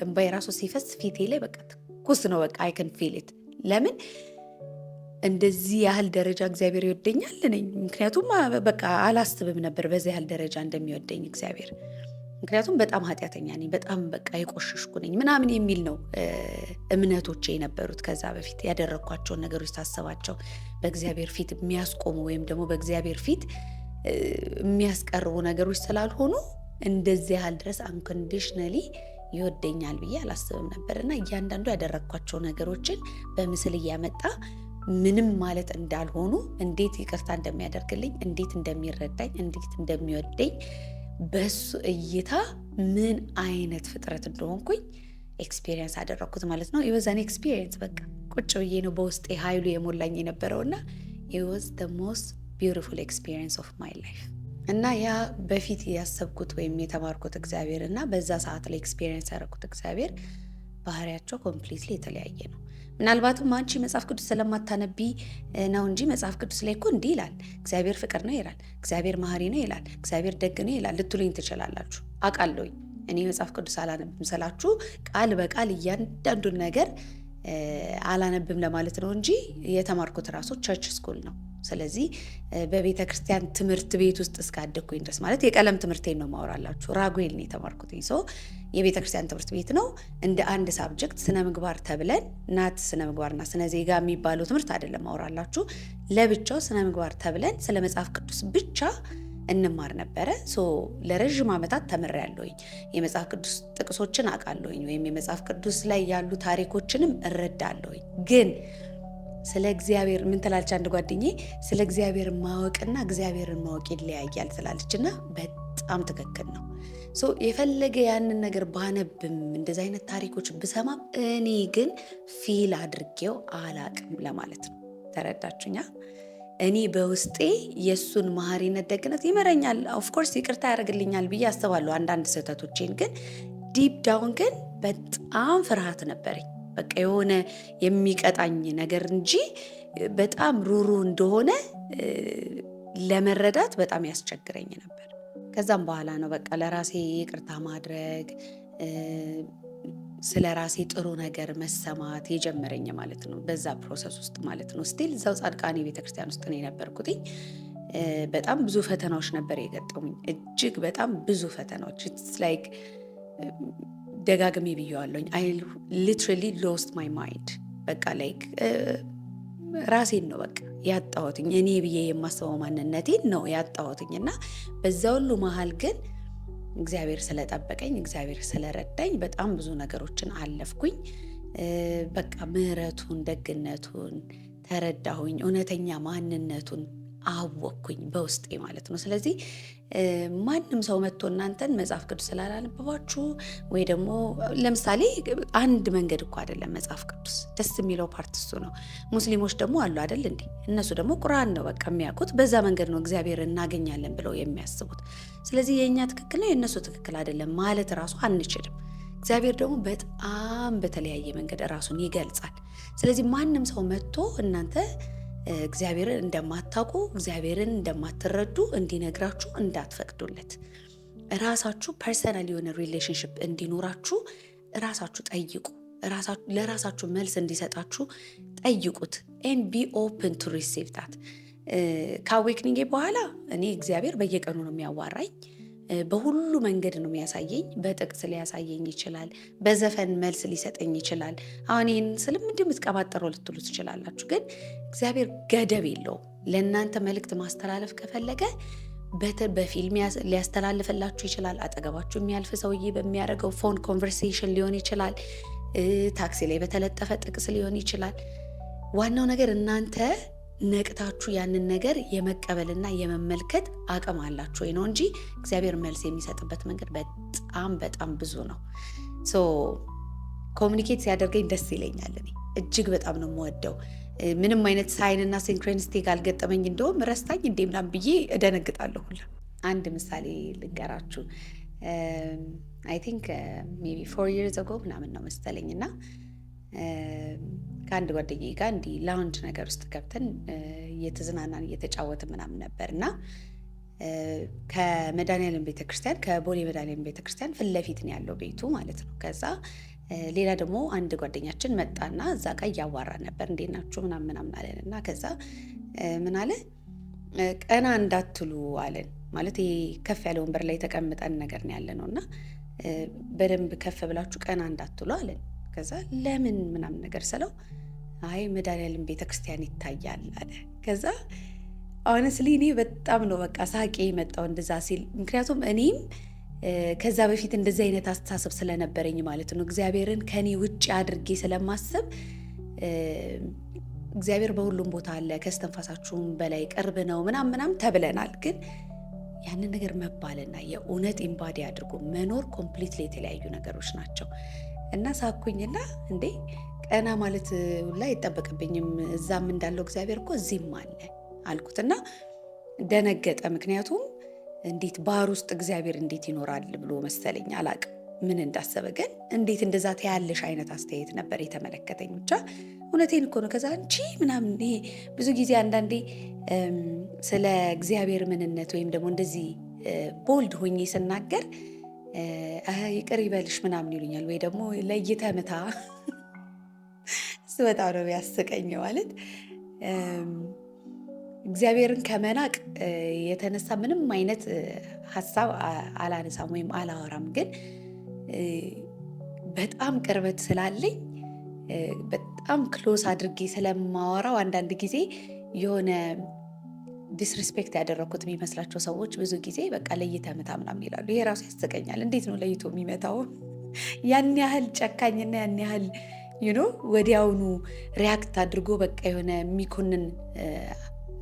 እንባዬ ራሱ ሲፈስ ፊቴ ላይ በቃ ትኩስ ነው። በቃ አይ ካን ፊል ኢት። ለምን እንደዚህ ያህል ደረጃ እግዚአብሔር ይወደኛል ነኝ። ምክንያቱም በቃ አላስብም ነበር በዚህ ያህል ደረጃ እንደሚወደኝ እግዚአብሔር። ምክንያቱም በጣም ኃጢአተኛ ነኝ፣ በጣም በቃ የቆሸሽኩ ነኝ ምናምን የሚል ነው እምነቶቼ የነበሩት። ከዛ በፊት ያደረግኳቸውን ነገሮች ታስባቸው በእግዚአብሔር ፊት የሚያስቆሙ ወይም ደግሞ በእግዚአብሔር ፊት የሚያስቀርቡ ነገሮች ስላልሆኑ እንደዚህ ያህል ድረስ አንኮንዲሽናሊ ይወደኛል ብዬ አላስብም ነበር። እና እያንዳንዱ ያደረግኳቸው ነገሮችን በምስል እያመጣ ምንም ማለት እንዳልሆኑ፣ እንዴት ይቅርታ እንደሚያደርግልኝ፣ እንዴት እንደሚረዳኝ፣ እንዴት እንደሚወደኝ በሱ እይታ ምን አይነት ፍጥረት እንደሆንኩኝ ኤክስፒሪየንስ አደረግኩት ማለት ነው። የወዛኔ ኤክስፒሪየንስ በቃ ቁጭ ብዬ ነው በውስጤ ኃይሉ የሞላኝ የነበረውና it was the most beautiful experience of my life። እና ያ በፊት ያሰብኩት ወይም የተማርኩት እግዚአብሔር እና በዛ ሰዓት ላይ ኤክስፒሪየንስ ያደረኩት እግዚአብሔር ባህሪያቸው ኮምፕሊትሊ የተለያየ ነው። ምናልባትም አንቺ መጽሐፍ ቅዱስ ስለማታነቢ ነው እንጂ መጽሐፍ ቅዱስ ላይ እኮ እንዲህ ይላል፣ እግዚአብሔር ፍቅር ነው ይላል፣ እግዚአብሔር መሐሪ ነው ይላል፣ እግዚአብሔር ደግ ነው ይላል ልትሉኝ ትችላላችሁ። አውቃለሁኝ። እኔ መጽሐፍ ቅዱስ አላነብም ስላችሁ ቃል በቃል እያንዳንዱን ነገር አላነብም ለማለት ነው እንጂ የተማርኩት ራሱ ቸርች ስኩል ነው። ስለዚህ በቤተ ክርስቲያን ትምህርት ቤት ውስጥ እስካደግኩኝ ድረስ ማለት የቀለም ትምህርቴን ነው ማወራላችሁ። ራጉኤል ነው የተማርኩትኝ። ሶ የቤተ ክርስቲያን ትምህርት ቤት ነው እንደ አንድ ሳብጀክት ስነ ምግባር ተብለን ናት ስነ ምግባርና ስነ ዜጋ የሚባለው ትምህርት አይደለም ማወራላችሁ። ለብቻው ስነ ምግባር ተብለን ስለ መጽሐፍ ቅዱስ ብቻ እንማር ነበረ። ሶ ለረጅም ዓመታት ተምሬያለሁኝ። የመጽሐፍ ቅዱስ ጥቅሶችን አውቃለሁኝ ወይም የመጽሐፍ ቅዱስ ላይ ያሉ ታሪኮችንም እረዳለሁኝ። ግን ስለ እግዚአብሔር ምን ትላለች አንድ ጓደኛዬ፣ ስለ እግዚአብሔር ማወቅና እግዚአብሔርን ማወቅ ይለያያል ትላለችና በጣም ትክክል ነው። ሶ የፈለገ ያንን ነገር ባነብም እንደዚህ አይነት ታሪኮች ብሰማም እኔ ግን ፊል አድርጌው አላቅም ለማለት ነው። ተረዳችሁኛ? እኔ በውስጤ የሱን መሐሪነት ደግነት ይመረኛል፣ ኦፍኮርስ ይቅርታ ያደርግልኛል ብዬ አስባለሁ አንዳንድ ስህተቶቼን። ግን ዲፕ ዳውን ግን በጣም ፍርሃት ነበረኝ። በቃ የሆነ የሚቀጣኝ ነገር እንጂ በጣም ሩሩ እንደሆነ ለመረዳት በጣም ያስቸግረኝ ነበር። ከዛም በኋላ ነው በቃ ለራሴ ይቅርታ ማድረግ፣ ስለ ራሴ ጥሩ ነገር መሰማት የጀመረኝ ማለት ነው። በዛ ፕሮሰስ ውስጥ ማለት ነው። ስቲል እዛው ጻድቃኔ ቤተክርስቲያን ውስጥ ነው የነበርኩትኝ። በጣም ብዙ ፈተናዎች ነበር የገጠሙኝ፣ እጅግ በጣም ብዙ ፈተናዎች። ኢትስ ላይክ ደጋግሜ ብየዋለሁኝ። አይ ሊትራሊ ሎስት ማይ ማይንድ። በቃ ላይክ ራሴን ነው በቃ ያጣሁትኝ። እኔ ብዬ የማስበው ማንነቴን ነው ያጣሁትኝ። እና በዛ ሁሉ መሀል ግን እግዚአብሔር ስለጠበቀኝ፣ እግዚአብሔር ስለረዳኝ በጣም ብዙ ነገሮችን አለፍኩኝ። በቃ ምሕረቱን ደግነቱን ተረዳሁኝ። እውነተኛ ማንነቱን አወቅኩኝ በውስጤ ማለት ነው። ስለዚህ ማንም ሰው መጥቶ እናንተን መጽሐፍ ቅዱስ ስላላነበባችሁ ወይ ደግሞ ለምሳሌ አንድ መንገድ እኮ አይደለም መጽሐፍ ቅዱስ። ደስ የሚለው ፓርት እሱ ነው። ሙስሊሞች ደግሞ አሉ አይደል እንዴ? እነሱ ደግሞ ቁርአን ነው በቃ የሚያውቁት። በዛ መንገድ ነው እግዚአብሔር እናገኛለን ብለው የሚያስቡት። ስለዚህ የእኛ ትክክል ነው የእነሱ ትክክል አይደለም ማለት ራሱ አንችልም። እግዚአብሔር ደግሞ በጣም በተለያየ መንገድ ራሱን ይገልጻል። ስለዚህ ማንም ሰው መጥቶ እናንተ እግዚአብሔርን እንደማታውቁ እግዚአብሔርን እንደማትረዱ እንዲነግራችሁ እንዳትፈቅዱለት። ራሳችሁ ፐርሰናል የሆነ ሪሌሽንሽፕ እንዲኖራችሁ ራሳችሁ ጠይቁ። ለራሳችሁ መልስ እንዲሰጣችሁ ጠይቁት። ኤንድ ቢ ኦፕን ቱ ሪሲቭ ዳት። ከአዌክኒንግ በኋላ እኔ እግዚአብሔር በየቀኑ ነው የሚያዋራኝ። በሁሉ መንገድ ነው የሚያሳየኝ። በጥቅስ ሊያሳየኝ ይችላል። በዘፈን መልስ ሊሰጠኝ ይችላል። አሁን ይህን ስልም እንደምትቀባጠረው ልትሉ ትችላላችሁ። ግን እግዚአብሔር ገደብ የለውም። ለእናንተ መልእክት ማስተላለፍ ከፈለገ በፊልም ሊያስተላልፍላችሁ ይችላል። አጠገባችሁ የሚያልፍ ሰውዬ በሚያደርገው ፎን ኮንቨርሴሽን ሊሆን ይችላል። ታክሲ ላይ በተለጠፈ ጥቅስ ሊሆን ይችላል። ዋናው ነገር እናንተ ነቅታችሁ ያንን ነገር የመቀበልና የመመልከት አቅም አላችሁ ወይ ነው እንጂ እግዚአብሔር መልስ የሚሰጥበት መንገድ በጣም በጣም ብዙ ነው። ሶ ኮሚኒኬት ሲያደርገኝ ደስ ይለኛል። እኔ እጅግ በጣም ነው የምወደው። ምንም አይነት ሳይንና ሲንክሮኒስቲክ አልገጠመኝ እንደውም ረስታኝ እንዴ ምናምን ብዬ እደነግጣለሁ ሁላ። አንድ ምሳሌ ልንገራችሁ። አይ ቲንክ ሜቢ 4 years ago ምናምን ነው መሰለኝ እና ከአንድ ጓደኛዬ ጋር እንዲህ ላውንጅ ነገር ውስጥ ገብተን እየተዝናናን እየተጫወትን ምናምን ነበር እና ከመድኃኒዓለም ቤተክርስቲያን ከቦሌ መድኃኒዓለም ቤተክርስቲያን ፊት ለፊት ነው ያለው ቤቱ ማለት ነው። ከዛ ሌላ ደግሞ አንድ ጓደኛችን መጣና እዛ ጋር እያዋራን ነበር። እንዴት ናችሁ ምናምን ምናምን አለን እና ከዛ ምን አለ ቀና እንዳትሉ አለን። ማለት ይሄ ከፍ ያለ ወንበር ላይ ተቀምጠን ነገር ነው ያለ ነው እና በደንብ ከፍ ብላችሁ ቀና እንዳትሉ አለን። ከዛ ለምን ምናምን ነገር ስለው አይ መድኃኒዓለም ቤተክርስቲያን ይታያል አለ። ከዛ ሆነስሊ እኔ በጣም ነው በቃ ሳቄ የመጣው እንደዛ ሲል። ምክንያቱም እኔም ከዛ በፊት እንደዚህ አይነት አስተሳሰብ ስለነበረኝ ማለት ነው እግዚአብሔርን ከኔ ውጭ አድርጌ ስለማስብ እግዚአብሔር በሁሉም ቦታ አለ ከስተንፋሳችሁም በላይ ቅርብ ነው ምናምን ተብለናል። ግን ያንን ነገር መባልና የእውነት ኢምባዲ አድርጎ መኖር ኮምፕሊትሊ የተለያዩ ነገሮች ናቸው። እና ሳኩኝና እንዴ ቀና ማለት ሁላ አይጠበቅብኝም፣ እዛም እንዳለው እግዚአብሔር እኮ እዚህም አለ አልኩትና ደነገጠ። ምክንያቱም እንዴት ባህር ውስጥ እግዚአብሔር እንዴት ይኖራል ብሎ መሰለኝ አላቅም ምን እንዳሰበ። ግን እንዴት እንደዛ ተያለሽ አይነት አስተያየት ነበር የተመለከተኝ። ብቻ እውነቴን እኮ ነው። ከዛ እንጂ ምናምን ይሄ ብዙ ጊዜ አንዳንዴ ስለ እግዚአብሔር ምንነት ወይም ደግሞ እንደዚህ ቦልድ ሆኜ ስናገር ይቅር ይበልሽ ምናምን ይሉኛል፣ ወይ ደግሞ ለይተህ ምታ በጣም ነው ያስቀኝ። ማለት እግዚአብሔርን ከመናቅ የተነሳ ምንም አይነት ሀሳብ አላነሳም ወይም አላወራም። ግን በጣም ቅርበት ስላለኝ በጣም ክሎስ አድርጌ ስለማወራው አንዳንድ ጊዜ የሆነ ዲስሪስፔክት ያደረኩት የሚመስላቸው ሰዎች ብዙ ጊዜ በቃ ለይተህ ምታ ምናምን ይላሉ። ይሄ ራሱ ያስቀኛል። እንዴት ነው ለይቶ የሚመታው? ያን ያህል ጨካኝና ያን ያህል ወዲያውኑ ሪያክት አድርጎ በቃ የሆነ የሚኮንን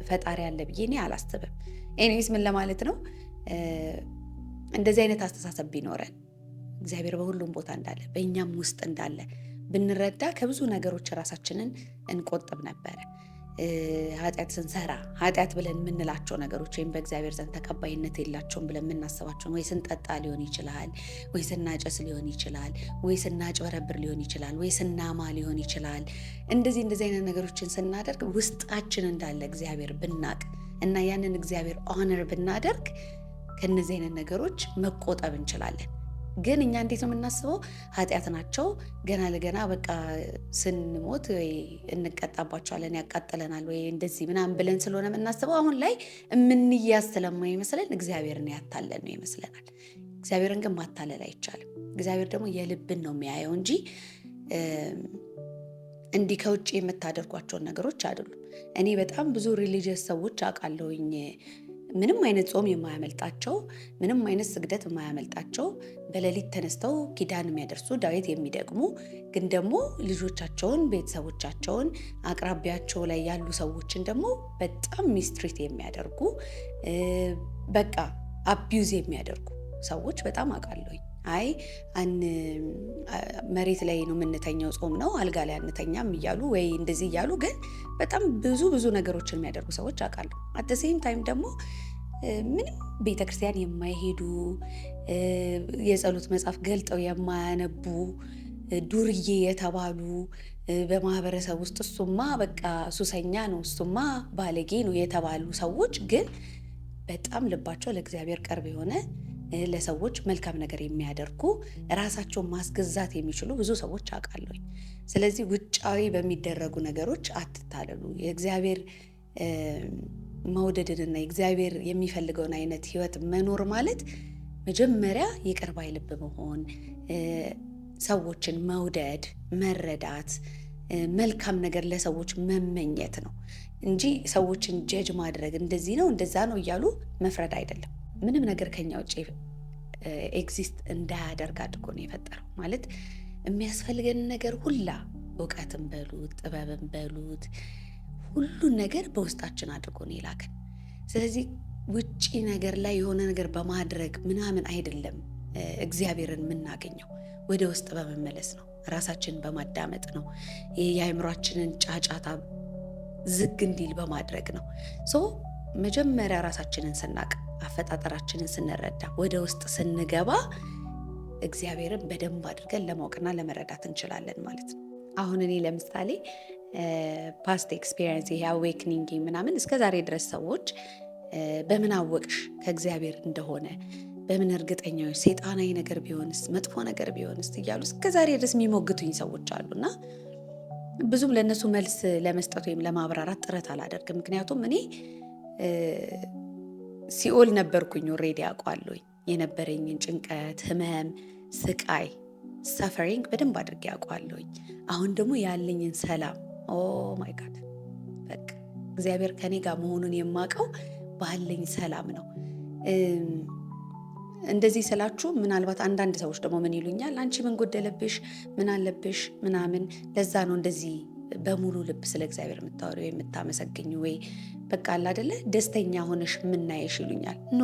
ፈጣሪ አለ ብዬ እኔ አላስብም። ኤኒዌይስ ምን ለማለት ነው፣ እንደዚህ አይነት አስተሳሰብ ቢኖረን እግዚአብሔር በሁሉም ቦታ እንዳለ በእኛም ውስጥ እንዳለ ብንረዳ ከብዙ ነገሮች ራሳችንን እንቆጥብ ነበረ። ኃጢአት ስንሰራ ኃጢአት ብለን የምንላቸው ነገሮች ወይም በእግዚአብሔር ዘንድ ተቀባይነት የላቸውም ብለን የምናስባቸውን ወይ ስንጠጣ ሊሆን ይችላል፣ ወይ ስናጨስ ሊሆን ይችላል፣ ወይ ስናጭበረብር ሊሆን ይችላል፣ ወይ ስናማ ሊሆን ይችላል። እንደዚህ አይነት ነገሮችን ስናደርግ ውስጣችን እንዳለ እግዚአብሔር ብናቅ እና ያንን እግዚአብሔር ኦነር ብናደርግ ከነዚህ አይነት ነገሮች መቆጠብ እንችላለን። ግን እኛ እንዴት ነው የምናስበው? ኃጢአት ናቸው፣ ገና ለገና በቃ ስንሞት ወይ እንቀጣባቸዋለን፣ ያቃጥለናል ወይ እንደዚህ ምናምን ብለን ስለሆነ የምናስበው አሁን ላይ የምንያዝ ስለማይመስለን እግዚአብሔርን ያታለን ነው ይመስለናል። እግዚአብሔርን ግን ማታለል አይቻልም። እግዚአብሔር ደግሞ የልብን ነው የሚያየው እንጂ እንዲህ ከውጭ የምታደርጓቸውን ነገሮች አይደሉም። እኔ በጣም ብዙ ሪሊጂየስ ሰዎች አውቃለሁኝ ምንም አይነት ጾም የማያመልጣቸው፣ ምንም አይነት ስግደት የማያመልጣቸው፣ በሌሊት ተነስተው ኪዳን የሚያደርሱ ዳዊት የሚደግሙ፣ ግን ደግሞ ልጆቻቸውን፣ ቤተሰቦቻቸውን፣ አቅራቢያቸው ላይ ያሉ ሰዎችን ደግሞ በጣም ሚስትሪት የሚያደርጉ በቃ አቢዩዝ የሚያደርጉ ሰዎች በጣም አውቃለሁኝ። አይ መሬት ላይ ነው የምንተኛው፣ ጾም ነው አልጋ ላይ አንተኛም እያሉ ወይ እንደዚህ እያሉ ግን በጣም ብዙ ነገሮችን የሚያደርጉ ሰዎች አውቃለሁ። አት ዘ ሴም ታይም ደግሞ ምንም ቤተክርስቲያን የማይሄዱ የጸሎት መጽሐፍ ገልጠው የማያነቡ ዱርዬ የተባሉ በማህበረሰብ ውስጥ እሱማ በቃ ሱሰኛ ነው እሱማ ባለጌ ነው የተባሉ ሰዎች ግን በጣም ልባቸው ለእግዚአብሔር ቅርብ የሆነ ለሰዎች መልካም ነገር የሚያደርጉ ራሳቸውን ማስገዛት የሚችሉ ብዙ ሰዎች አውቃለሁ። ስለዚህ ውጫዊ በሚደረጉ ነገሮች አትታለሉ። የእግዚአብሔር መውደድንና የእግዚአብሔር የሚፈልገውን አይነት ህይወት መኖር ማለት መጀመሪያ ይቅር ባይ ልብ መሆን፣ ሰዎችን መውደድ፣ መረዳት፣ መልካም ነገር ለሰዎች መመኘት ነው እንጂ ሰዎችን ጀጅ ማድረግ እንደዚህ ነው እንደዛ ነው እያሉ መፍረድ አይደለም። ምንም ነገር ከኛ ውጭ ኤግዚስት እንዳያደርግ አድርጎ ነው የፈጠረው። ማለት የሚያስፈልገን ነገር ሁላ እውቀትን በሉት ጥበብን በሉት ሁሉን ነገር በውስጣችን አድርጎ ነው የላከን። ስለዚህ ውጪ ነገር ላይ የሆነ ነገር በማድረግ ምናምን አይደለም እግዚአብሔርን የምናገኘው፣ ወደ ውስጥ በመመለስ ነው። ራሳችንን በማዳመጥ ነው። ይሄ የአእምሯችንን ጫጫታ ዝግ እንዲል በማድረግ ነው። ሶ መጀመሪያ ራሳችንን ስናቅ፣ አፈጣጠራችንን ስንረዳ፣ ወደ ውስጥ ስንገባ እግዚአብሔርን በደንብ አድርገን ለማወቅና ለመረዳት እንችላለን ማለት ነው። አሁን እኔ ለምሳሌ ፓስት ኤክስፒሪየንስ ይሄ አዌክኒንግ ምናምን እስከ ዛሬ ድረስ ሰዎች በምን አወቅሽ ከእግዚአብሔር እንደሆነ በምን እርግጠኛዎች፣ ሴጣናዊ ነገር ቢሆንስ መጥፎ ነገር ቢሆንስ እያሉ እስከ ዛሬ ድረስ የሚሞግቱኝ ሰዎች አሉና ብዙም ለእነሱ መልስ ለመስጠት ወይም ለማብራራት ጥረት አላደርግም። ምክንያቱም እኔ ሲኦል ነበርኩኝ፣ ኦልሬዲ አውቀዋለሁኝ። የነበረኝን ጭንቀት፣ ህመም፣ ስቃይ፣ ሰፈሪንግ በደንብ አድርጌ አውቀዋለሁኝ። አሁን ደግሞ ያለኝን ሰላም ኦ ማይ ጋድ በቃ እግዚአብሔር ከኔ ጋር መሆኑን የማውቀው ባለኝ ሰላም ነው። እንደዚህ ስላችሁ ምናልባት አንዳንድ ሰዎች ደግሞ ምን ይሉኛል፣ አንቺ ምን ጎደለብሽ፣ ምን አለብሽ ምናምን፣ ለዛ ነው እንደዚህ በሙሉ ልብ ስለ እግዚአብሔር የምታወሪው የምታመሰግኝ ወይ በቃ አለ አይደለ ደስተኛ ሆነሽ ምናየሽ ይሉኛል። ኖ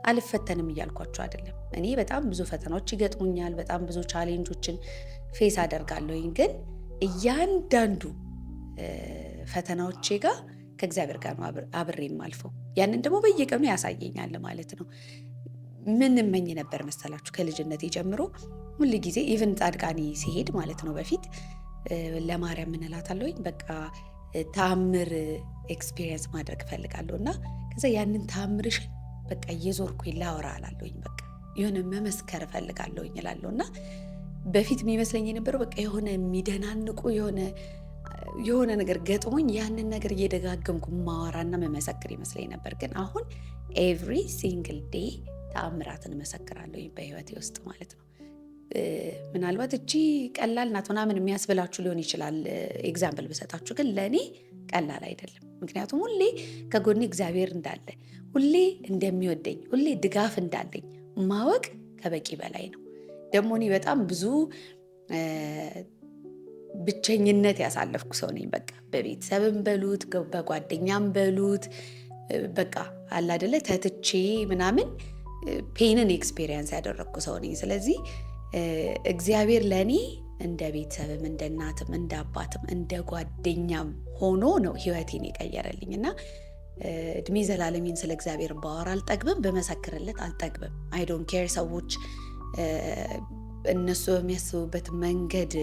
አልፈተንም እያልኳቸው አይደለም። እኔ በጣም ብዙ ፈተናዎች ይገጥሙኛል፣ በጣም ብዙ ቻሌንጆችን ፌስ አደርጋለሁኝ። ግን እያንዳንዱ ፈተናዎቼ ጋር ከእግዚአብሔር ጋር ነው አብሬ የማልፈው። ያንን ደግሞ በየቀኑ ያሳየኛል ማለት ነው። ምን እመኝ ነበር መሰላችሁ? ከልጅነቴ ጀምሮ ሁል ጊዜ ኢቭን ጻድቃኔ ሲሄድ ማለት ነው በፊት ለማርያም ምን እላታለሁኝ፣ በቃ ተአምር ኤክስፒሪየንስ ማድረግ እፈልጋለሁ እና ከዛ ያንን ተአምርሽን በቃ እየዞርኩኝ ላወራ እላለሁኝ። በቃ የሆነ መመስከር እፈልጋለሁኝ እላለሁ እና በፊት የሚመስለኝ የነበረው በቃ የሆነ የሚደናንቁ የሆነ ነገር ገጥሞኝ ያንን ነገር እየደጋገምኩ ማወራና መመሰክር ይመስለኝ ነበር። ግን አሁን ኤቭሪ ሲንግል ዴይ ተአምራትን እመሰክራለሁ በህይወቴ ውስጥ ማለት ነው። ምናልባት እቺ ቀላል ናት ምናምን የሚያስብላችሁ ሊሆን ይችላል ኤግዛምፕል ብሰጣችሁ፣ ግን ለእኔ ቀላል አይደለም። ምክንያቱም ሁሌ ከጎኔ እግዚአብሔር እንዳለ፣ ሁሌ እንደሚወደኝ፣ ሁሌ ድጋፍ እንዳለኝ ማወቅ ከበቂ በላይ ነው። ደግሞ እኔ በጣም ብዙ ብቸኝነት ያሳለፍኩ ሰው ነኝ። በቃ በቤተሰብም በሉት በጓደኛም በሉት በቃ አለ አይደለ ተትቼ ምናምን ፔንን ኤክስፔሪየንስ ያደረግኩ ሰው ነኝ። ስለዚህ እግዚአብሔር ለእኔ እንደ ቤተሰብም እንደ እናትም እንደ አባትም እንደ ጓደኛም ሆኖ ነው ህይወቴን የቀየረልኝ እና እድሜ ዘላለሜን ስለ እግዚአብሔር ባወራ አልጠግብም፣ በመሰክርለት አልጠግብም። አይ ዶንት ኬር ሰዎች እነሱ በሚያስቡበት መንገድ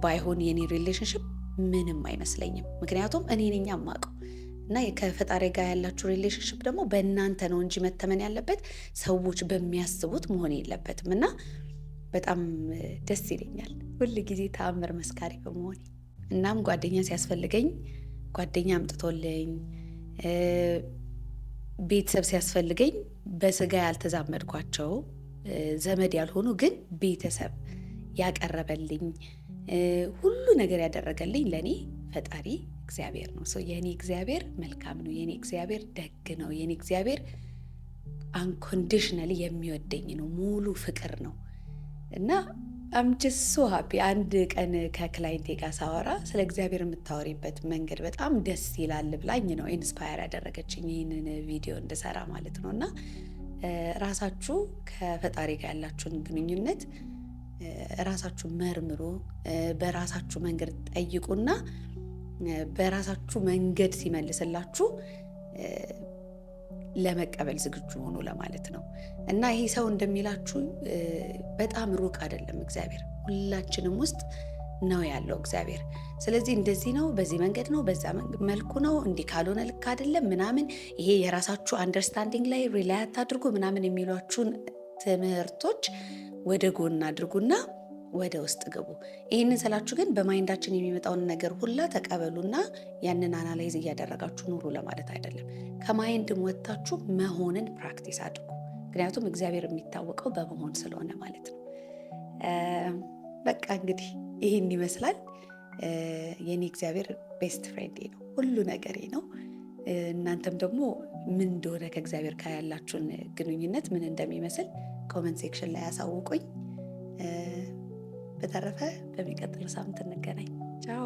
ባይሆን የኔ ሪሌሽንሽፕ ምንም አይመስለኝም። ምክንያቱም እኔ ነኝ የማውቀው እና ከፈጣሪ ጋር ያላችሁ ሪሌሽንሽፕ ደግሞ በእናንተ ነው እንጂ መተመን ያለበት ሰዎች በሚያስቡት መሆን የለበትም። እና በጣም ደስ ይለኛል ሁል ጊዜ ተአምር መስካሪ በመሆኔ። እናም ጓደኛ ሲያስፈልገኝ ጓደኛ አምጥቶልኝ፣ ቤተሰብ ሲያስፈልገኝ በስጋ ያልተዛመድኳቸው ዘመድ ያልሆኑ ግን ቤተሰብ ያቀረበልኝ ሁሉ ነገር ያደረገልኝ ለእኔ ፈጣሪ እግዚአብሔር ነው። የኔ እግዚአብሔር መልካም ነው። የኔ እግዚአብሔር ደግ ነው። የኔ እግዚአብሔር አንኮንዲሽናሊ የሚወደኝ ነው። ሙሉ ፍቅር ነው እና አም ጀስት ሶ ሃፒ። አንድ ቀን ከክላይንቴ ጋር ሳወራ ስለ እግዚአብሔር የምታወሪበት መንገድ በጣም ደስ ይላል ብላኝ ነው ኢንስፓየር ያደረገችኝ ይህንን ቪዲዮ እንድሰራ ማለት ነው። እና ራሳችሁ ከፈጣሪ ጋር ያላችሁን ግንኙነት ራሳችሁ መርምሩ፣ በራሳችሁ መንገድ ጠይቁና በራሳችሁ መንገድ ሲመልስላችሁ ለመቀበል ዝግጁ ሆኑ ለማለት ነው። እና ይሄ ሰው እንደሚላችሁ በጣም ሩቅ አይደለም እግዚአብሔር፣ ሁላችንም ውስጥ ነው ያለው እግዚአብሔር። ስለዚህ እንደዚህ ነው፣ በዚህ መንገድ ነው፣ በዛ መልኩ ነው፣ እንዲህ ካልሆነ ልክ አይደለም ምናምን፣ ይሄ የራሳችሁ አንደርስታንዲንግ ላይ ሪላይ አታድርጉ ምናምን የሚሏችሁን ትምህርቶች ወደ ጎን አድርጉና ወደ ውስጥ ግቡ። ይህንን ስላችሁ ግን በማይንዳችን የሚመጣውን ነገር ሁላ ተቀበሉና ያንን አናላይዝ እያደረጋችሁ ኑሩ ለማለት አይደለም። ከማይንድም ወጥታችሁ መሆንን ፕራክቲስ አድርጉ። ምክንያቱም እግዚአብሔር የሚታወቀው በመሆን ስለሆነ ማለት ነው። በቃ እንግዲህ ይህን ይመስላል። የኔ እግዚአብሔር ቤስት ፍሬንዴ ነው፣ ሁሉ ነገሬ ነው። እናንተም ደግሞ ምን እንደሆነ ከእግዚአብሔር ጋር ያላችሁን ግንኙነት ምን እንደሚመስል ኮመንት ሴክሽን ላይ ያሳውቁኝ። በተረፈ በሚቀጥለው ሳምንት እንገናኝ። ቻው።